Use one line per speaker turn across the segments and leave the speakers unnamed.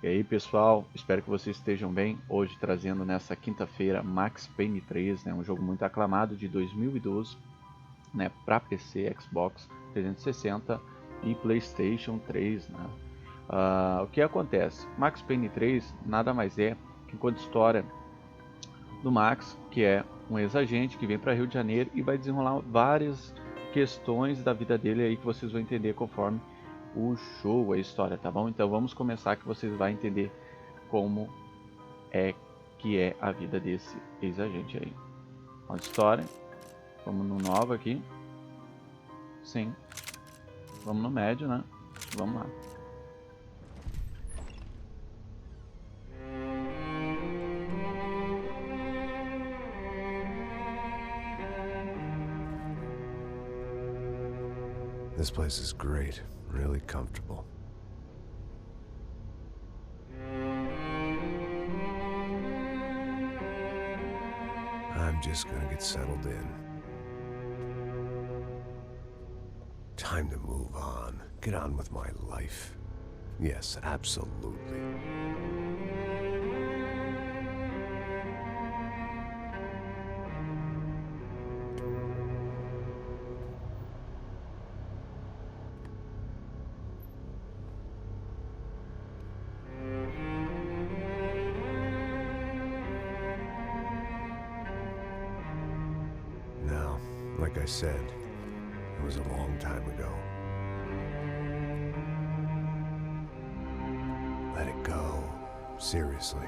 E aí pessoal, espero que vocês estejam bem. Hoje trazendo nessa quinta-feira Max Payne 3, um jogo muito aclamado de 2012, para PC, Xbox 360 e PlayStation 3. O que acontece? Max Payne 3 nada mais é que conta a história do Max, que é um ex-agente que vem para Rio de Janeiro e vai desenrolar várias questões da vida dele aí que vocês vão entender conforme o jogo, a história, tá bom? Então vamos começar que vocês vão entender como é que é a vida desse ex-agente aí. A história, vamos no novo aqui, sim, vamos no médio, né? Vamos lá.
This place is great, really comfortable. I'm just gonna get settled in. Time to move on. Get on with my life. Yes, absolutely. Now, like I said, it was a long time ago. Let it go. Seriously.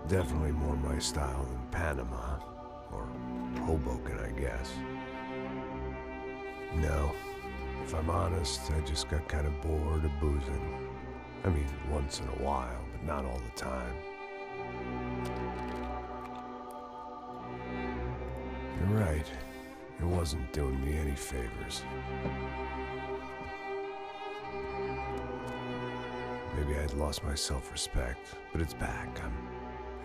Definitely more my style than Panama, or Hoboken, I guess. No, if I'm honest, I just got kind of bored of boozing. I mean, once in a while, but not all the time. You're right, it wasn't doing me any favors. Maybe I'd lost my self-respect, but it's back. I'm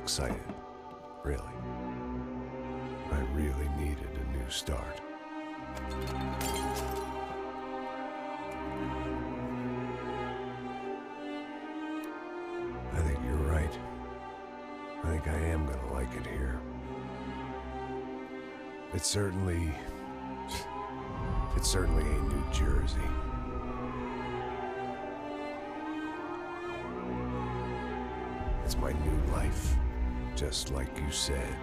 excited, really. I really needed a new start. I think you're right. I think I am gonna like it here. It's certainly ain't New Jersey. It's my new life, just like you said.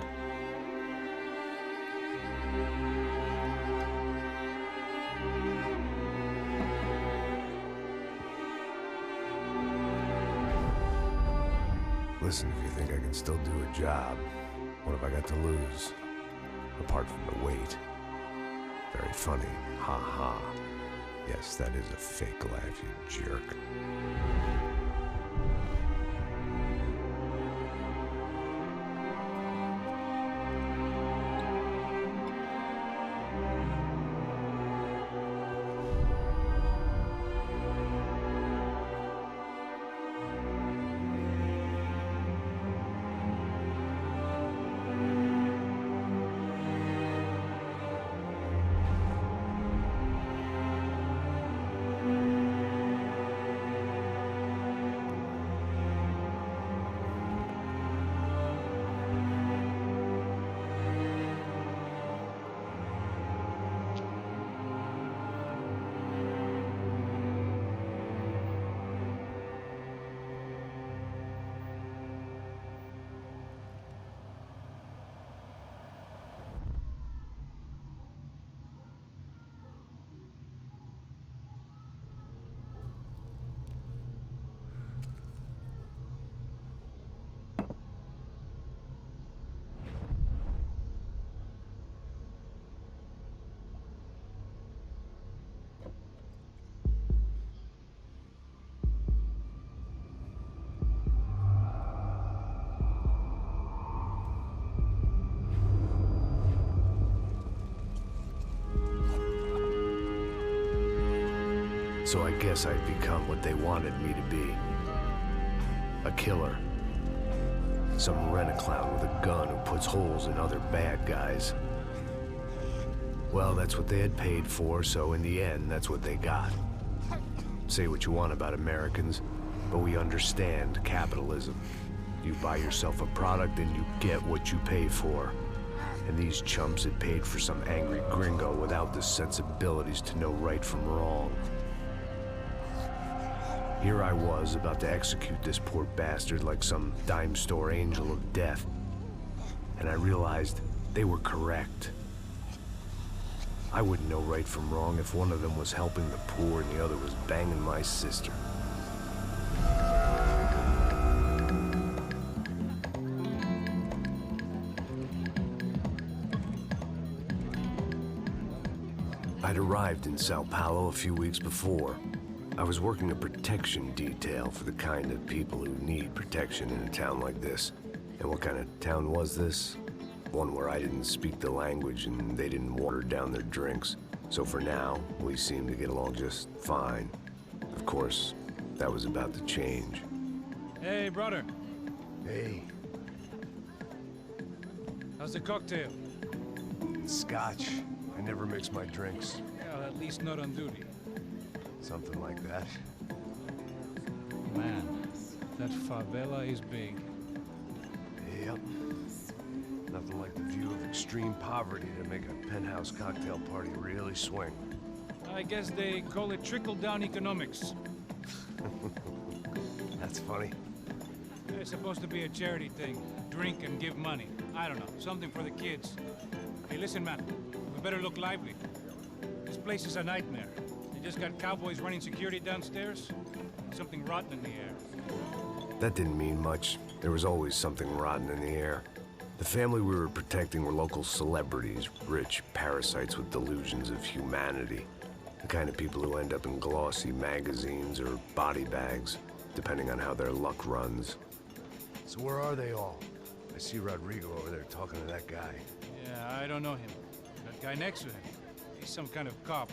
Listen, if you think I can still do a job, what have I got to lose? Apart from the weight. Very funny, ha ha. Yes, that is a fake laugh, you jerk. So I guess I'd become what they wanted me to be. A killer. Some rent-a-clown with a gun who puts holes in other bad guys. Well, that's what they had paid for, so in the end, that's what they got. Say what you want about Americans, but we understand capitalism. You buy yourself a product and you get what you pay for. And these chumps had paid for some angry gringo without the sensibilities to know right from wrong. Here I was, about to execute this poor bastard like some dime store angel of death. And I realized they were correct. I wouldn't know right from wrong if one of them was helping the poor and the other was banging my sister. I'd arrived in Sao Paulo a few weeks before. I was working a protection detail for the kind of people who need protection in a town like this. And what kind of town was this? One where I didn't speak the language and they didn't water down their drinks. So for now, we seemed to get along just fine. Of course, that was about to change.
Hey, brother.
Hey.
How's the cocktail?
Scotch. I never mix my drinks.
Well, at least not on duty.
Something like that.
Man, that favela is big.
Yep. Nothing like the view of extreme poverty to make a penthouse cocktail party really swing.
I guess they call it trickle-down economics.
That's funny.
It's supposed to be a charity thing. Drink and give money. I don't know, something for the kids. Hey, listen, man. We better look lively. This place is a nightmare. They just got cowboys running security downstairs. Something rotten in the air.
That didn't mean much. There was always something rotten in the air. The family we were protecting were local celebrities, rich parasites with delusions of humanity. The kind of people who end up in glossy magazines or body bags, depending on how their luck runs. So where are they all? I see Rodrigo over there talking to that guy.
Yeah, I don't know him. That guy next to him. He's some kind of cop.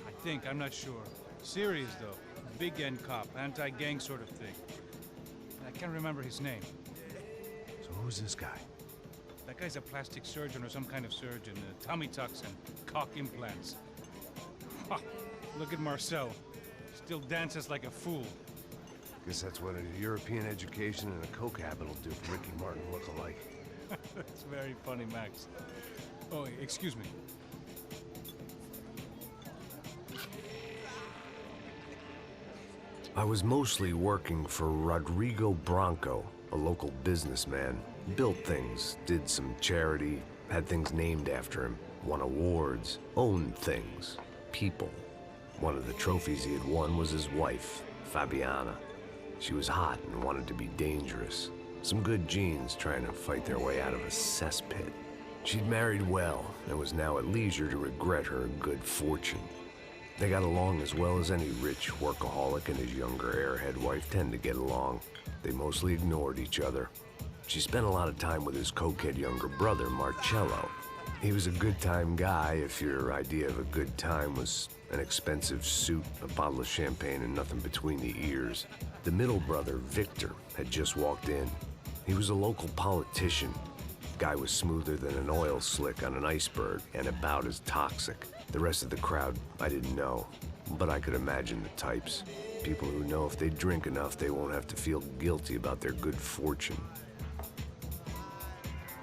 I think, I'm not sure. Serious, though. Big end cop, anti-gang sort of thing. I can't remember his name.
So who's this guy?
That guy's a plastic surgeon or some kind of surgeon. Tummy tucks and cock implants. Ha! Look at Marcel. Still dances like a fool.
Guess that's what a European education and a coke habit will do for Ricky Martin look-alike.
That's very funny, Max. Oh, excuse me.
I was mostly working for Rodrigo Branco, a local businessman. Built things, did some charity, had things named after him, won awards, owned things, people. One of the trophies he had won was his wife, Fabiana. She was hot and wanted to be dangerous. Some good genes trying to fight their way out of a cesspit. She'd married well and was now at leisure to regret her good fortune. They got along as well as any rich workaholic and his younger airhead wife tend to get along. They mostly ignored each other. She spent a lot of time with his cokehead younger brother, Marcello. He was a good-time guy if your idea of a good time was an expensive suit, a bottle of champagne, and nothing between the ears. The middle brother, Victor, had just walked in. He was a local politician. Guy was smoother than an oil slick on an iceberg and about as toxic. The rest of the crowd, I didn't know, but I could imagine the types. People who know if they drink enough, they won't have to feel guilty about their good fortune.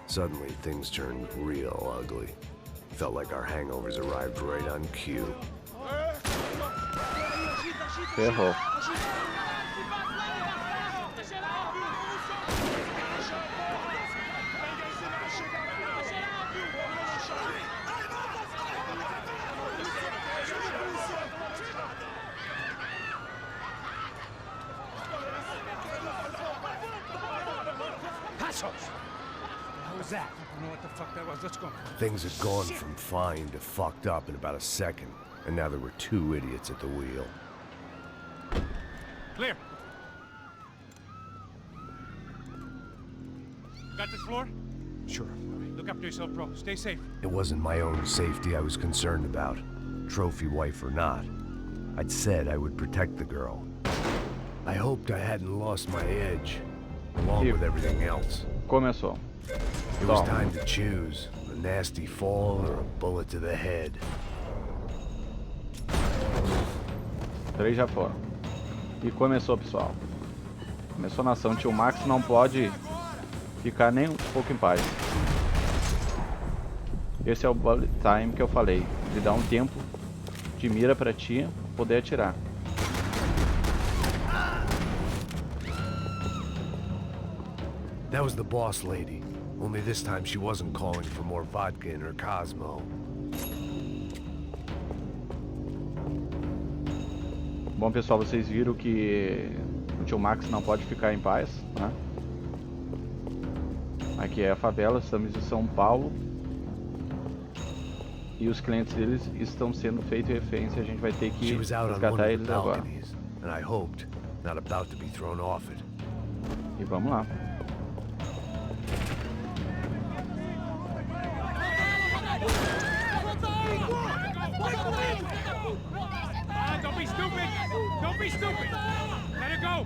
Suddenly, things turned real ugly. Felt like our hangovers arrived right on cue.
Ferrou.
That? I don't know what the fuck that was. Let's go.
Things had gone from fine to fucked up in about a second, and now there were two idiots at the wheel.
Clear. Got this floor?
Sure.
Look after yourself, bro. Stay safe.
It wasn't my own safety I was concerned about, trophy wife or not. I'd said I would protect the girl. I hoped I hadn't lost my edge, along with everything else.
Começou.
It was time to choose, a nasty fall or a bullet to the head.
3 já foram. E começou, pessoal. Começou a nação. Tio Max não pode ficar nem um pouco em paz. Esse é o bullet time que eu falei. Ele dá um tempo de mira pra ti poder atirar.
That was the boss lady. Only this time she wasn't calling for more vodka in her Cosmo.
Bom, pessoal, vocês viram que o Tio Max não pode ficar em paz, né? Aqui é a favela, estamos em São Paulo. E os clientes deles estão sendo feitos reféns e a gente vai ter que resgatar eles agora. E vamos lá.
Don't be stupid! Don't be stupid! Let her go!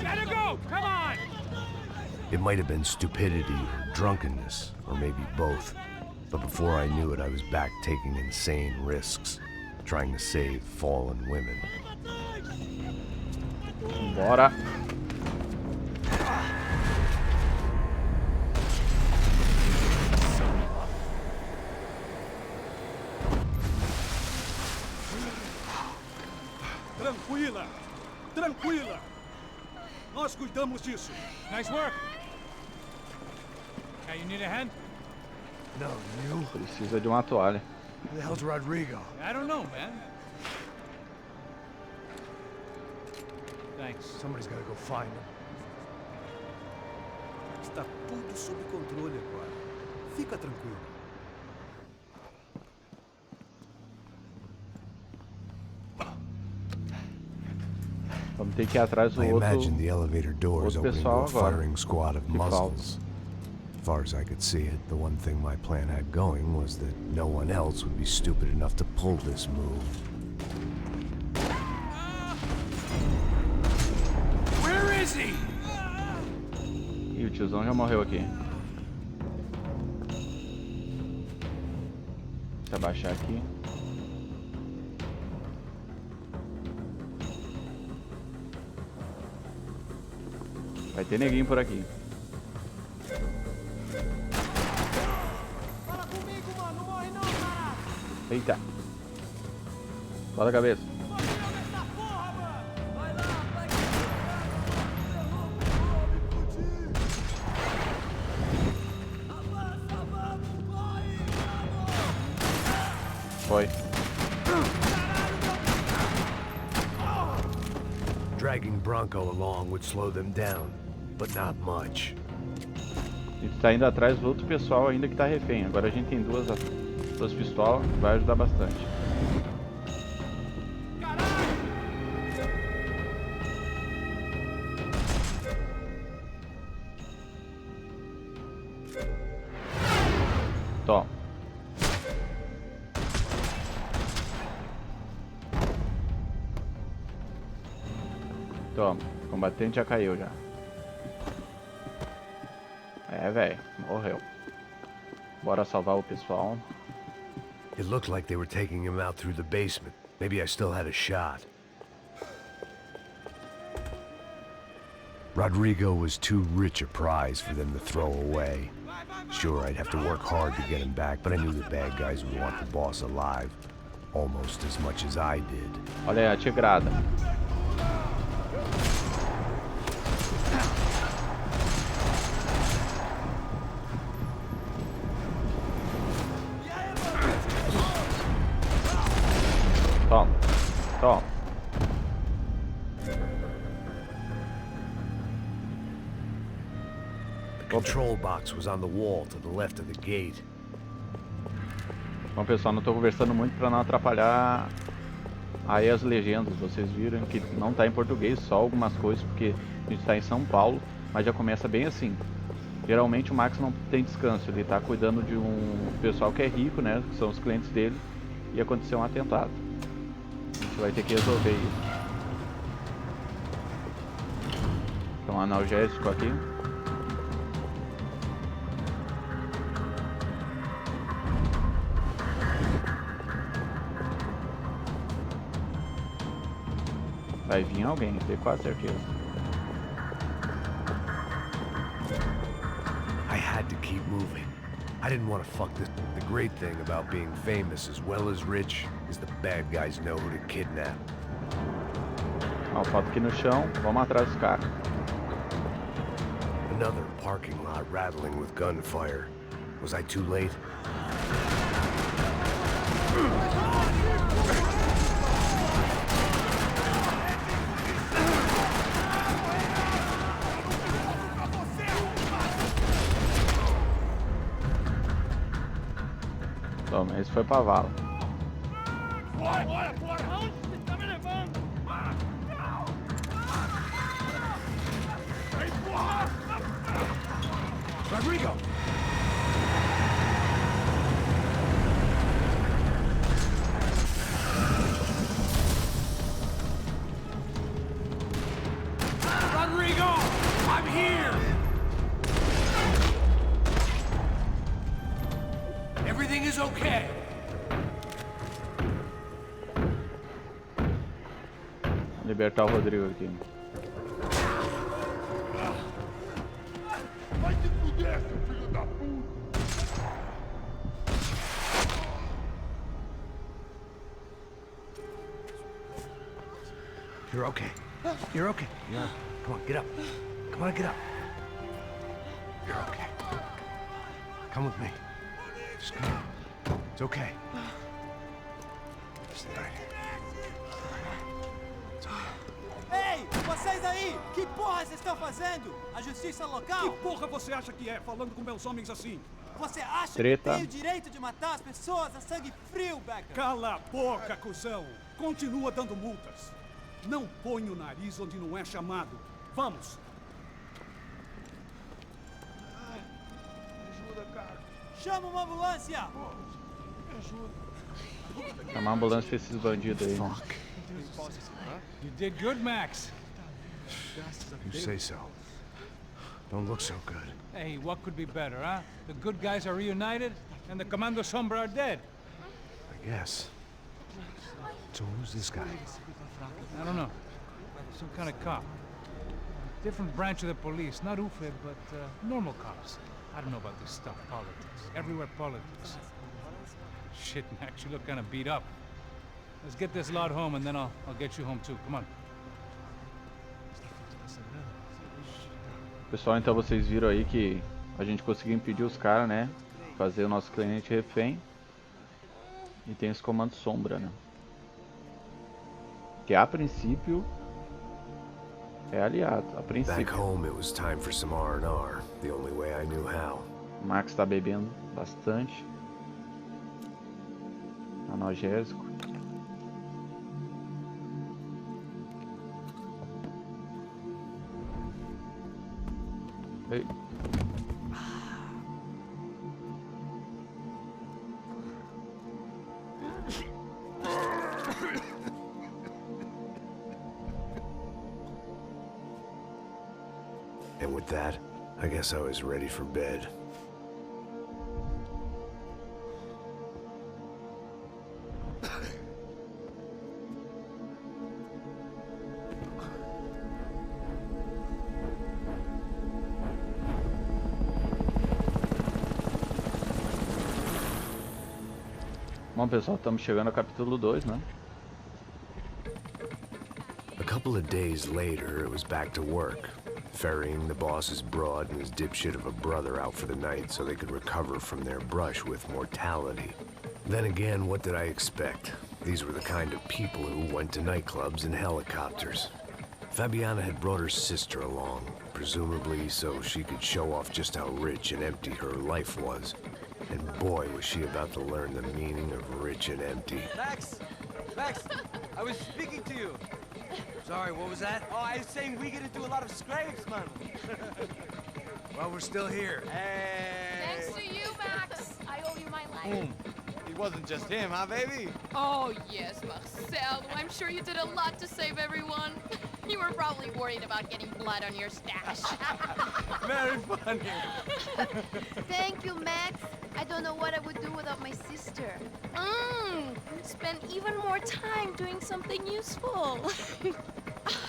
Let her go! Come on!
It might have been stupidity or drunkenness, or maybe both. But before I knew it, I was back taking insane risks, trying to save fallen women.
Bora!
Tranquila! Tranquila! Nós cuidamos disso.
Nice work! Hey, you need a hand?
No, you?
Precisa de uma toalha.
Who the hell's Rodrigo?
I don't know, man. Thanks.
Somebody's gotta go find him.
Está tudo sob controle agora. Fica tranquilo.
Vamos ter que ir atrás do
I
outro
imagine the elevator doors opening to
pessoal
a
agora.
firing squad of
Que falta.
muzzles. As far as I could see it, the one thing my plan had going was that no one else would be stupid enough to pull this move.
Where is he?
E o tiozão já morreu aqui. Deixa eu abaixar aqui. Vai ter neguinho por aqui.
Fala comigo, mano. Não morre não, cara.
Eita. Bota a cabeça. Foi.
Dragging Bronco along would slow them down, but not much.
A gente tá indo atrás do outro pessoal ainda que tá refém. Agora a gente tem duas pistolas, vai ajudar bastante. Toma. Toma, o combatente já caiu já. É, velho, morreu. Bora salvar o pessoal.
It looked like they were taking him out through the basement. Maybe I still had a shot. Rodrigo was too rich a prize for them to throw away. Sure, I'd have to work hard to get him back, but I knew the bad guys would want the boss alive. Almost as much as I did.
Olha aí a tigrada. Toma, toma.
The control box was on the wall to the left of the gate.
Bom, pessoal, não estou conversando muito para não atrapalhar aí as legendas. Vocês viram que não está em português, só algumas coisas, porque a gente está em São Paulo, mas já começa bem assim. Geralmente o Max não tem descanso, ele está cuidando de um pessoal que é rico, né, que são os clientes dele, e aconteceu um atentado. A gente vai ter que resolver isso. Tem um analgésico aqui. Vai vir alguém, tenho quase certeza.
I had to keep moving. I didn't want to fuck this. The great thing about being famous as well as rich is the bad guys know who to kidnap.
Ó, foto aqui no chão, vamos atrás dos caras.
Another parking lot rattling with gunfire. Was I too late?
Toma, esse foi pra vala.
Rodrigo!
Rodrigo! I'm here!
Everything is okay.
Libertar o Rodrigo aqui.
Vai te fuder, seu filho da puta!
You're okay. You're okay. Yeah. Come on, get up. Come on, get up. You're okay. Come with me. Just come on. It's okay. Stay right here.
Ei, vocês aí! Que porra vocês estão fazendo? A justiça local?
Que porra você acha que é, falando com meus homens assim?
Você acha
Treta.
que tem o direito de matar as pessoas a sangue frio, Becker?
Cala a boca, cuzão! Continua dando multas. Não põe o nariz onde não é chamado. Vamos!
Ajuda, cara.
Chama uma ambulância!
Me ajuda.
Chamar a ambulância pra esses bandidos aí.
You did good, Max.
You say so. Don't look so good.
Hey, what could be better, huh? The good guys are reunited, and the Commando Sombra are dead.
I guess. So who's this guy?
I don't know. Some kind of cop. Different branch of the police. Not UFE, but normal cops. I don't know about this stuff. Politics. Everywhere politics. Shit, Max, you look kind of beat up. Let's get this lot home, and then I'll get you home too. Come on.
Pessoal, então vocês viram aí que a gente conseguiu impedir os caras, né? Fazer o nosso cliente refém. E tem esse comando sombra, né? Que a princípio é aliado. A
Back
princípio.
home, it was time for some R&R, the only way I knew how.
O Max tá bebendo bastante. Analgésico. Ei.
And with that, I guess I was ready for bed.
Bom, pessoal, estamos chegando ao capítulo 2, né?
A couple of days later, it was back to work, ferrying the boss's broad and his dipshit of a brother out for the night so they could recover from their brush with mortality. Then again, what did I expect? These were the kind of people who went to nightclubs in helicopters. Fabiana had brought her sister along, presumably so she could show off just how rich and empty her life was. And boy, was she about to learn the meaning of rich and empty.
Max! Max! I was speaking to you!
Sorry, what was that?
Oh, I was saying we get to do a lot of scrapes, man!
Well, we're still here.
Hey!
Thanks to you, Max. I owe you my life.
Boom. He
It wasn't just him, huh, baby?
Oh, yes, Marcel. I'm sure you did a lot to save everyone. You were probably worried about getting blood on your stash.
Very funny.
Thank you, Max. I don't know what I would do without my sister.
Spend even more time doing something useful.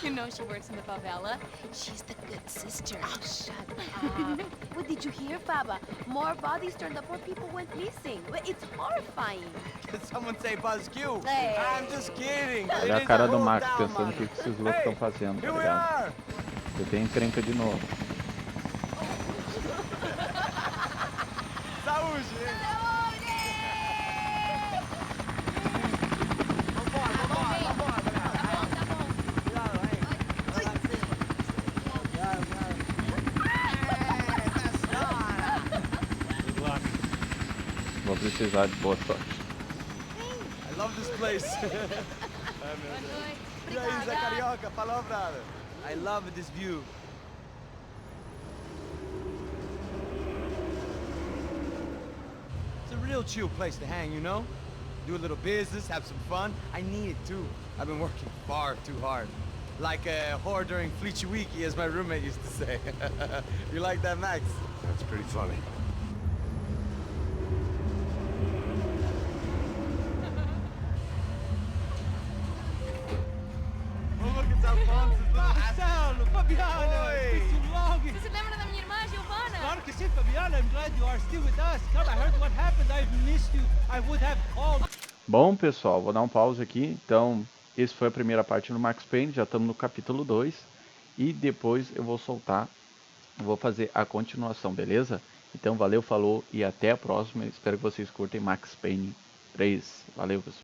You know she works in the favela. She's the good sister.
Oh, shut up. What did you hear, Baba? More bodies turned up, more people went missing. It's horrifying.
Did someone say Buzz Q?
Hey.
I'm just kidding.
Olha a cara do Max pensando o que esses loucos estão fazendo, tá
Here we
ligado?
are.
Você tem encrenca de novo.
Saúde, hein?
Vou precisar de boa sorte.
I love this place. E aí, Zé Carioca, falou, brother. I love this view. It's a real chill place to hang, you know? Do a little business, have some fun. I need it too. I've been working far too hard. Like a whore during Fleechy Weeky, as my roommate used to say. You like that, Max?
That's pretty funny.
Oh, look, it's Alfonso's little
Marcelo, Fabiana,
Oi.
it's been so long.
Você se lembra da minha irmã, Giovanna?
Claro que sim, Fabiana. I'm glad you are still with us. Come, I heard what happened. I've missed you. I would have called.
Bom, pessoal, vou dar um pause aqui. Então, esse foi a primeira parte do Max Payne. Já estamos no capítulo 2. E depois eu vou soltar, vou fazer a continuação, beleza? Então, valeu, falou e até a próxima. Espero que vocês curtem Max Payne 3. Valeu, pessoal.